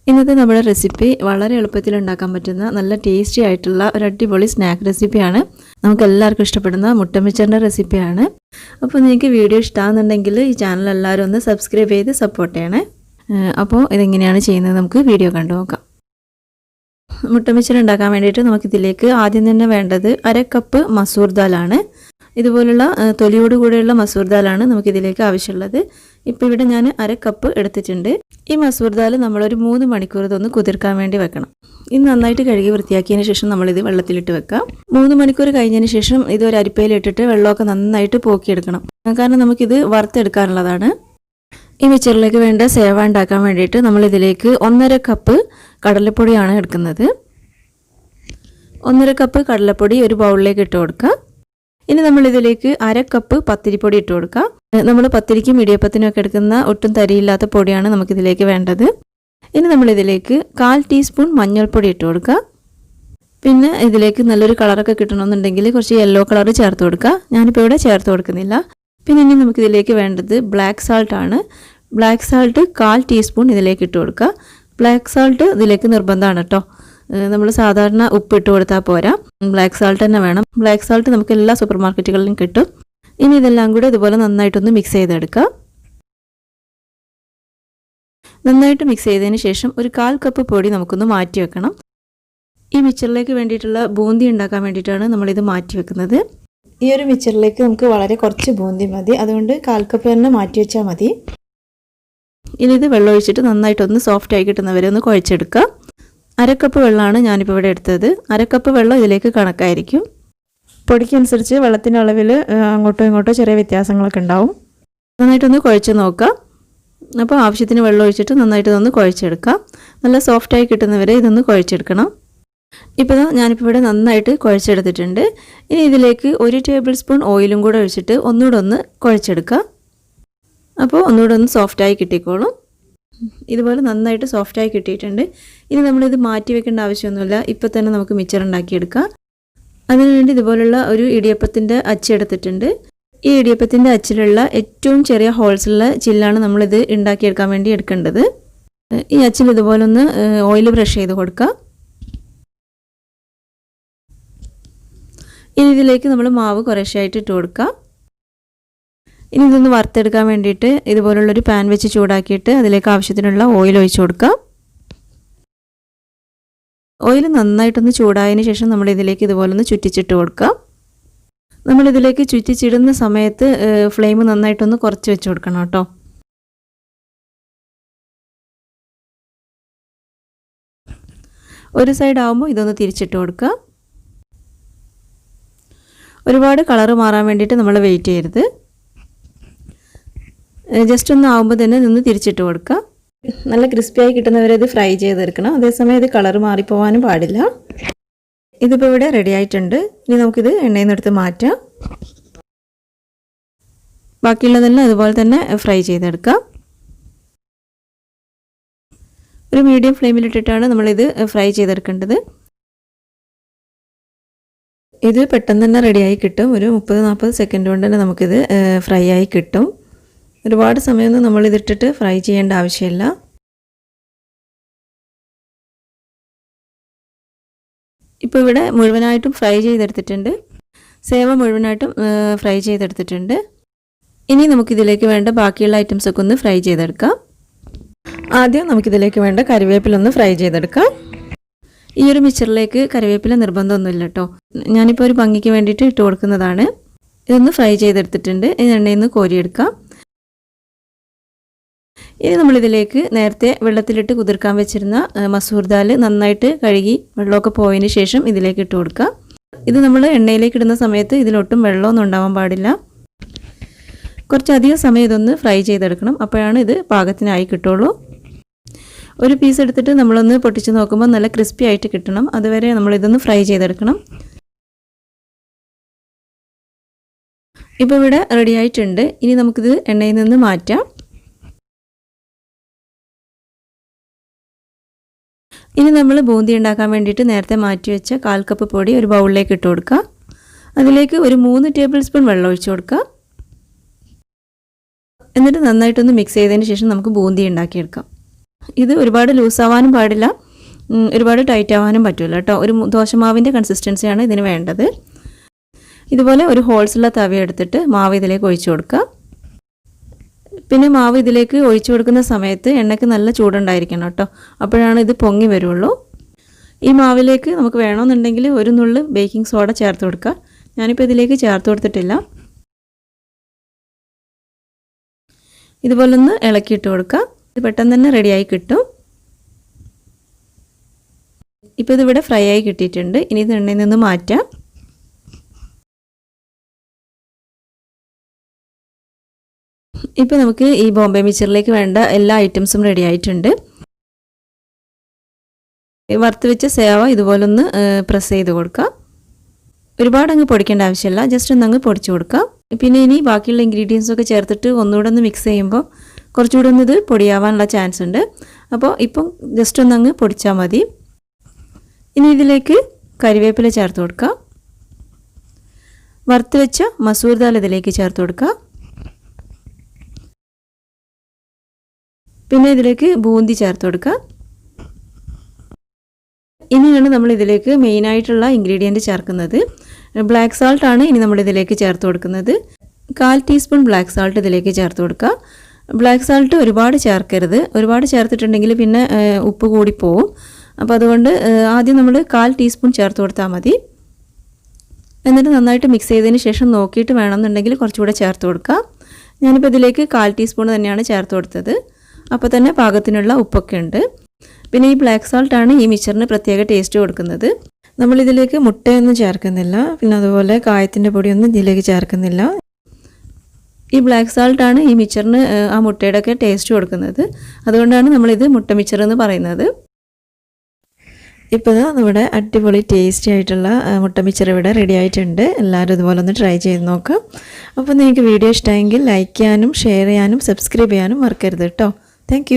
ഇന്നത്തെ നമ്മുടെ റെസിപ്പി വളരെ എളുപ്പത്തിൽ ഉണ്ടാക്കാൻ പറ്റുന്ന നല്ല ടേസ്റ്റി ആയിട്ടുള്ള ഒരു അടിപൊളി സ്നാക്ക് റെസിപ്പിയാണ്. നമുക്ക് എല്ലാവർക്കും ഇഷ്ടപ്പെടുന്ന മുട്ടമിച്ചറിൻ്റെ റെസിപ്പിയാണ്. അപ്പോൾ നിങ്ങൾക്ക് വീഡിയോ ഇഷ്ടമാകുന്നുണ്ടെങ്കിൽ ഈ ചാനൽ എല്ലാവരും ഒന്ന് സബ്സ്ക്രൈബ് ചെയ്ത് സപ്പോർട്ട് ചെയ്യണേ. അപ്പോൾ ഇതെങ്ങനെയാണ് ചെയ്യുന്നത് നമുക്ക് വീഡിയോ കണ്ടു നോക്കാം. മുട്ടമിച്ചർ ഉണ്ടാക്കാൻ വേണ്ടിയിട്ട് നമുക്കിതിലേക്ക് ആദ്യം തന്നെ വേണ്ടത് 1/2 കപ്പ് മസൂർ ദാലാണ്. ഇതുപോലുള്ള തൊലിയോട് കൂടെയുള്ള മസൂർ ദാലാണ് നമുക്കിതിലേക്ക് ആവശ്യമുള്ളത്. ഇപ്പോൾ ഇവിടെ ഞാൻ 1/2 കപ്പ് എടുത്തിട്ടുണ്ട്. ഈ മസൂർ ദാൽ നമ്മളൊരു 3 മണിക്കൂർ ഇതൊന്ന് കുതിർക്കാൻ വേണ്ടി വെക്കണം. ഇത് നന്നായിട്ട് കഴുകി വൃത്തിയാക്കിയതിന് ശേഷം നമ്മളിത് വെള്ളത്തിലിട്ട് വെക്കാം. 3 മണിക്കൂർ കഴിഞ്ഞതിന് ശേഷം ഇത് ഒരു അരിപ്പയിലിട്ടിട്ട് വെള്ളമൊക്കെ നന്നായിട്ട് പോക്കിയെടുക്കണം. കാരണം നമുക്കിത് വറുത്തെടുക്കാനുള്ളതാണ്. ഈ മിച്ചറിലേക്ക് വേണ്ട സേവ ഉണ്ടാക്കാൻ വേണ്ടിയിട്ട് നമ്മളിതിലേക്ക് 1/2 കപ്പ് കടലപ്പൊടിയാണ് എടുക്കുന്നത്. 1/2 കപ്പ് കടലപ്പൊടി ഒരു ബൗളിലേക്ക് ഇട്ട് കൊടുക്കുക. ഇനി നമ്മളിതിലേക്ക് 1/2 കപ്പ് പത്തിരിപ്പൊടി ഇട്ട് കൊടുക്കുക. നമ്മൾ പത്തിരിക്കും ഇടിയപ്പത്തിനും ഒക്കെ എടുക്കുന്ന ഒട്ടും തരിയില്ലാത്ത പൊടിയാണ് നമുക്കിതിലേക്ക് വേണ്ടത്. ഇനി നമ്മളിതിലേക്ക് 1/4 ടീസ്പൂൺ മഞ്ഞൾപ്പൊടി ഇട്ട് കൊടുക്കുക. പിന്നെ ഇതിലേക്ക് നല്ലൊരു കളറൊക്കെ കിട്ടണമെന്നുണ്ടെങ്കിൽ കുറച്ച് യെല്ലോ കളർ ചേർത്ത് കൊടുക്കുക. ഞാനിപ്പോൾ ഇവിടെ ചേർത്ത് കൊടുക്കുന്നില്ല. പിന്നെ ഇനി നമുക്കിതിലേക്ക് വേണ്ടത് ബ്ലാക്ക് സാൾട്ട് ആണ്. ബ്ലാക്ക് സാൾട്ട് 1/4 ടീസ്പൂൺ ഇതിലേക്ക് ഇട്ട് കൊടുക്കുക. ബ്ലാക്ക് സാൾട്ട് ഇതിലേക്ക് നിർബന്ധമാണ് കേട്ടോ. നമ്മൾ സാധാരണ ഉപ്പ് ഇട്ട് കൊടുത്താൽ പോരാ, ബ്ലാക്ക് സാൾട്ട് തന്നെ വേണം. ബ്ലാക്ക് സാൾട്ട് നമുക്ക് എല്ലാ സൂപ്പർ മാർക്കറ്റുകളിലും കിട്ടും. ഇനി ഇതെല്ലാം കൂടെ ഇതുപോലെ നന്നായിട്ടൊന്ന് മിക്സ് ചെയ്തെടുക്കുക. നന്നായിട്ട് മിക്സ് ചെയ്തതിന് ശേഷം ഒരു 1/4 കപ്പ് പൊടി നമുക്കൊന്ന് മാറ്റി വെക്കണം. ഈ മിച്ചറിലേക്ക് വേണ്ടിയിട്ടുള്ള ബൂന്തി ഉണ്ടാക്കാൻ വേണ്ടിയിട്ടാണ് നമ്മളിത് മാറ്റി വെക്കുന്നത്. ഈ ഒരു മിച്ചറിലേക്ക് നമുക്ക് വളരെ കുറച്ച് ബൂന്തി മതി, അതുകൊണ്ട് 1/4 കപ്പ് തന്നെ മാറ്റി വെച്ചാൽ മതി. ഇനി ഇത് വെള്ളം ഒഴിച്ചിട്ട് നന്നായിട്ടൊന്ന് സോഫ്റ്റായി കിട്ടുന്നവരെ ഒന്ന് കുഴച്ചെടുക്കുക. 1/2 കപ്പ് വെള്ളമാണ് ഞാനിപ്പോൾ ഇവിടെ എടുത്തത്. 1/2 കപ്പ് വെള്ളം ഇതിലേക്ക് കണക്കായിരിക്കും. പൊടിക്കനുസരിച്ച് വെള്ളത്തിൻ്റെ അളവിൽ അങ്ങോട്ടോ ഇങ്ങോട്ടോ ചെറിയ വ്യത്യാസങ്ങളൊക്കെ ഉണ്ടാവും. നന്നായിട്ടൊന്ന് കുഴച്ച് നോക്കുക. അപ്പോൾ ആവശ്യത്തിന് വെള്ളം ഒഴിച്ചിട്ട് നന്നായിട്ട് ഇതൊന്ന് കുഴച്ചെടുക്കുക. നല്ല സോഫ്റ്റായി കിട്ടുന്നവരെ ഇതൊന്ന് കുഴച്ചെടുക്കണം. ഇപ്പോൾ ഞാനിപ്പോൾ ഇവിടെ നന്നായിട്ട് കുഴച്ചെടുത്തിട്ടുണ്ട്. ഇനി ഇതിലേക്ക് 1 ടേബിൾ സ്പൂൺ ഓയിലും കൂടെ ഒഴിച്ചിട്ട് ഒന്നുകൂടെ ഒന്ന് കുഴച്ചെടുക്കുക. അപ്പോൾ ഒന്നുകൂടെ ഒന്ന് സോഫ്റ്റായി കിട്ടിക്കോളും. ഇതുപോലെ നന്നായിട്ട് സോഫ്റ്റായി കിട്ടിയിട്ടുണ്ട്. ഇനി നമ്മളിത് മാറ്റി വെക്കേണ്ട ആവശ്യമൊന്നുമില്ല. ഇപ്പോൾ തന്നെ നമുക്ക് മിച്ചർ ഉണ്ടാക്കിയെടുക്കാം. അതിനുവേണ്ടി ഇതുപോലുള്ള ഒരു ഇടിയപ്പത്തിൻ്റെ അച്ച് എടുത്തിട്ടുണ്ട്. ഈ ഇടിയപ്പത്തിൻ്റെ അച്ചിലുള്ള ഏറ്റവും ചെറിയ ഹോൾസുള്ള ചില്ലാണ് നമ്മളിത് ഉണ്ടാക്കിയെടുക്കാൻ വേണ്ടി എടുക്കേണ്ടത്. ഈ അച്ചിൽ ഇതുപോലെ ഒന്ന് ഓയിൽ ബ്രഷ് ചെയ്ത് കൊടുക്കുക. ഇനി ഇതിലേക്ക് നമ്മൾ മാവ് കുറേശ്ശായിട്ട് ഇട്ട് കൊടുക്കുക. ഇനി ഇതൊന്ന് വറുത്തെടുക്കാൻ വേണ്ടിയിട്ട് ഇതുപോലുള്ളൊരു പാൻ വെച്ച് ചൂടാക്കിയിട്ട് അതിലേക്ക് ആവശ്യത്തിനുള്ള ഓയിൽ ഒഴിച്ച് കൊടുക്കുക. ഓയിൽ നന്നായിട്ടൊന്ന് ചൂടായതിന് ശേഷം നമ്മൾ ഇതിലേക്ക് ഇതുപോലെ ഒന്ന് ചുറ്റിച്ചിട്ട് കൊടുക്കുക. നമ്മളിതിലേക്ക് ചുറ്റിച്ചിടുന്ന സമയത്ത് ഫ്ലെയിം നന്നായിട്ടൊന്ന് കുറച്ച് വെച്ച് കൊടുക്കണം കേട്ടോ. ഒരു സൈഡ് ആകുമ്പോൾ ഇതൊന്ന് തിരിച്ചിട്ട് കൊടുക്കുക. ഒരുപാട് കളറ് മാറാൻ വേണ്ടിയിട്ട് നമ്മൾ വെയിറ്റ് ചെയ്യരുത്. ജസ്റ്റ് ഒന്ന് ആകുമ്പോൾ തന്നെ നിന്ന് തിരിച്ചിട്ട് കൊടുക്കുക. നല്ല ക്രിസ്പിയായി കിട്ടുന്നവരെ ഇത് ഫ്രൈ ചെയ്തെടുക്കണം. അതേസമയം ഇത് കളർ മാറിപ്പോവാനും പാടില്ല. ഇതിപ്പോൾ ഇവിടെ റെഡി ആയിട്ടുണ്ട്. ഇനി നമുക്കിത് എണ്ണയിൽ നിന്ന് എടുത്ത് മാറ്റാം. ബാക്കിയുള്ളതെല്ലാം അതുപോലെ തന്നെ ഫ്രൈ ചെയ്തെടുക്കാം. ഒരു മീഡിയം ഫ്ലെയിമിലിട്ടിട്ടാണ് നമ്മളിത് ഫ്രൈ ചെയ്തെടുക്കേണ്ടത്. ഇത് പെട്ടെന്ന് തന്നെ റെഡിയായി കിട്ടും. ഒരു 30-40 സെക്കൻഡ് കൊണ്ട് തന്നെ നമുക്കിത് ഫ്രൈ ആയി കിട്ടും. ഒരുപാട് സമയമൊന്നും നമ്മളിതിട്ടിട്ട് ഫ്രൈ ചെയ്യേണ്ട ആവശ്യമില്ല. ഇപ്പോൾ ഇവിടെ മുഴുവനായിട്ടും ഫ്രൈ ചെയ്തെടുത്തിട്ടുണ്ട്. സേവ മുഴുവനായിട്ടും ഫ്രൈ ചെയ്തെടുത്തിട്ടുണ്ട്. ഇനി നമുക്കിതിലേക്ക് വേണ്ട ബാക്കിയുള്ള ഐറ്റംസൊക്കെ ഒന്ന് ഫ്രൈ ചെയ്തെടുക്കാം. ആദ്യം നമുക്കിതിലേക്ക് വേണ്ട കറിവേപ്പിലൊന്ന് ഫ്രൈ ചെയ്തെടുക്കാം. ഈ ഒരു മിച്ചറിലേക്ക് കറിവേപ്പില നിർബന്ധമൊന്നുമില്ല കേട്ടോ. ഞാനിപ്പോൾ ഒരു ഭംഗിക്ക് വേണ്ടിയിട്ട് ഇട്ട് കൊടുക്കുന്നതാണ്. ഇതൊന്ന് ഫ്രൈ ചെയ്തെടുത്തിട്ടുണ്ട്. ഈ എണ്ണയിൽ നിന്ന് കോരിയെടുക്കാം. ഇനി നമ്മളിതിലേക്ക് നേരത്തെ വെള്ളത്തിലിട്ട് കുതിർക്കാൻ വെച്ചിരുന്ന മസൂർ ദാൽ നന്നായിട്ട് കഴുകി വെള്ളമൊക്കെ പോയതിന് ശേഷം ഇതിലേക്ക് ഇട്ട് കൊടുക്കുക. ഇത് നമ്മൾ എണ്ണയിലേക്ക് ഇടുന്ന സമയത്ത് ഇതിലൊട്ടും വെള്ളമൊന്നും ഉണ്ടാവാൻ പാടില്ല. കുറച്ചധികം സമയം ഇതൊന്ന് ഫ്രൈ ചെയ്തെടുക്കണം. അപ്പോഴാണ് ഇത് പാകത്തിനായി കിട്ടുള്ളൂ. ഒരു പീസ് എടുത്തിട്ട് നമ്മളൊന്ന് പൊട്ടിച്ച് നോക്കുമ്പോൾ നല്ല ക്രിസ്പി ആയിട്ട് കിട്ടണം. അതുവരെ നമ്മളിതൊന്ന് ഫ്രൈ ചെയ്തെടുക്കണം. ഇപ്പോൾ ഇവിടെ റെഡി ആയിട്ടുണ്ട്. ഇനി നമുക്കിത് എണ്ണയിൽ നിന്ന് മാറ്റാം. ഇനി നമ്മൾ ബൂന്തി ഉണ്ടാക്കാൻ വേണ്ടിയിട്ട് നേരത്തെ മാറ്റി വെച്ച 1/4 കപ്പ് പൊടി ഒരു ബൗളിലേക്ക് ഇട്ട് കൊടുക്കുക. അതിലേക്ക് ഒരു 3 ടേബിൾ സ്പൂൺ വെള്ളം ഒഴിച്ച് കൊടുക്കുക. എന്നിട്ട് നന്നായിട്ടൊന്ന് മിക്സ് ചെയ്തതിന് ശേഷം നമുക്ക് ബൂന്തി ഉണ്ടാക്കിയെടുക്കാം. ഇത് ഒരുപാട് ലൂസാവാനും പാടില്ല, ഒരുപാട് ടൈറ്റ് ആവാനും പറ്റില്ല കേട്ടോ. ഒരു ദോശമാവിൻ്റെ കൺസിസ്റ്റൻസിയാണ് ഇതിന് വേണ്ടത്. ഇതുപോലെ ഒരു ഹോൾസുള്ള തവി എടുത്തിട്ട് മാവ് ഇതിലേക്ക് ഒഴിച്ചു കൊടുക്കുക. പിന്നെ മാവ് ഇതിലേക്ക് ഒഴിച്ചു കൊടുക്കുന്ന സമയത്ത് എണ്ണയ്ക്ക് നല്ല ചൂടുണ്ടായിരിക്കണം കേട്ടോ, അപ്പോഴാണ് ഇത് പൊങ്ങി വരുള്ളൂ. ഈ മാവിലേക്ക് നമുക്ക് വേണമെന്നുണ്ടെങ്കിൽ ഒരു നുള്ള് ബേക്കിംഗ് സോഡ ചേർത്ത് കൊടുക്കുക. ഞാനിപ്പോൾ ഇതിലേക്ക് ചേർത്ത് കൊടുത്തിട്ടില്ല. ഇതുപോലെ ഒന്ന് ഇളക്കിയിട്ട് കൊടുക്കുക. ഇത് പെട്ടെന്ന് തന്നെ റെഡിയായി കിട്ടും. ഇപ്പോൾ ഇതിവിടെ ഫ്രൈ ആയി കിട്ടിയിട്ടുണ്ട്. ഇനി ഇത് എണ്ണയിൽ നിന്ന് മാറ്റാം. ഇപ്പോൾ നമുക്ക് ഈ ബോംബെ മിച്ചറിലേക്ക് വേണ്ട എല്ലാ ഐറ്റംസും റെഡി ആയിട്ടുണ്ട്. വറുത്ത് വെച്ച സേവ ഇതുപോലെ ഒന്ന് പ്രസ് ചെയ്ത് കൊടുക്കുക. ഒരുപാട് അങ്ങ് പൊടിക്കേണ്ട ആവശ്യമില്ല, ജസ്റ്റ് ഒന്ന് അങ്ങ് പൊടിച്ചു കൊടുക്കുക. പിന്നെ ഇനി ബാക്കിയുള്ള ഇൻഗ്രീഡിയൻസ് ഒക്കെ ചേർത്തിട്ട് ഒന്നുകൂടെ ഒന്ന് മിക്സ് ചെയ്യുമ്പോൾ കുറച്ചുകൂടെ ഒന്ന് ഇത് പൊടിയാവാനുള്ള ചാൻസ് ഉണ്ട്. അപ്പോൾ ഇപ്പം ജസ്റ്റ് ഒന്ന് അങ്ങ് പൊടിച്ചാൽ മതി. ഇനി ഇതിലേക്ക് കരിവേപ്പില ചേർത്ത് കൊടുക്കുക. വറുത്ത് വെച്ച മസൂർ ദാൽ ഇതിലേക്ക് ചേർത്ത് കൊടുക്കുക. പിന്നെ ഇതിലേക്ക് ബൂന്തി ചേർത്ത് കൊടുക്കുക. ഇനിയാണ് നമ്മൾ ഇതിലേക്ക് മെയിനായിട്ടുള്ള ഇൻഗ്രീഡിയൻറ്റ് ചേർക്കുന്നത്. ബ്ലാക്ക് സാൾട്ട് ആണ് ഇനി നമ്മൾ ഇതിലേക്ക് ചേർത്ത് കൊടുക്കുന്നത്. 1/4 ടീസ്പൂൺ ബ്ലാക്ക് സാൾട്ട് ഇതിലേക്ക് ചേർത്ത് കൊടുക്കുക. ബ്ലാക്ക് സാൾട്ട് ഒരുപാട് ചേർക്കരുത്, ഒരുപാട് ചേർത്തിട്ടുണ്ടെങ്കിൽ പിന്നെ ഉപ്പ് കൂടി പോവും. അപ്പോൾ അതുകൊണ്ട് ആദ്യം നമ്മൾ 1/4 ടീസ്പൂൺ ചേർത്ത് കൊടുത്താൽ മതി. എന്നിട്ട് നന്നായിട്ട് മിക്സ് ചെയ്തതിന് ശേഷം നോക്കിയിട്ട് വേണമെന്നുണ്ടെങ്കിൽ കുറച്ചുകൂടെ ചേർത്ത് കൊടുക്കുക. ഞാനിപ്പോൾ ഇതിലേക്ക് 1/4 ടീസ്പൂൺ തന്നെയാണ് ചേർത്ത് കൊടുത്തത്. അപ്പോൾ തന്നെ പാകത്തിനുള്ള ഉപ്പൊക്കെ ഉണ്ട്. പിന്നെ ഈ ബ്ലാക്ക് സാൾട്ടാണ് ഈ മിച്ചറിന് പ്രത്യേക ടേസ്റ്റ് കൊടുക്കുന്നത്. നമ്മളിതിലേക്ക് മുട്ടയൊന്നും ചേർക്കുന്നില്ല, പിന്നെ അതുപോലെ കായത്തിൻ്റെ പൊടിയൊന്നും ഇതിലേക്ക് ചേർക്കുന്നില്ല. ഈ ബ്ലാക്ക് സാൾട്ടാണ് ഈ മിച്ചറിന് ആ മുട്ടയുടെ ഒക്കെ ടേസ്റ്റ് കൊടുക്കുന്നത്. അതുകൊണ്ടാണ് നമ്മളിത് മുട്ട മിച്ചർ എന്ന് പറയുന്നത്. ഇപ്പോൾ നമ്മുടെ അടിപൊളി ടേസ്റ്റി ആയിട്ടുള്ള മുട്ട മിച്ചർ ഇവിടെ റെഡി ആയിട്ടുണ്ട്. എല്ലാവരും ഇതുപോലെ ഒന്ന് ട്രൈ ചെയ്ത് നോക്കാം. അപ്പോൾ നിങ്ങൾക്ക് വീഡിയോ ഇഷ്ടമായെങ്കിൽ ലൈക്ക് ചെയ്യാനും ഷെയർ ചെയ്യാനും സബ്സ്ക്രൈബ് ചെയ്യാനും മറക്കരുത് കേട്ടോ. താങ്ക്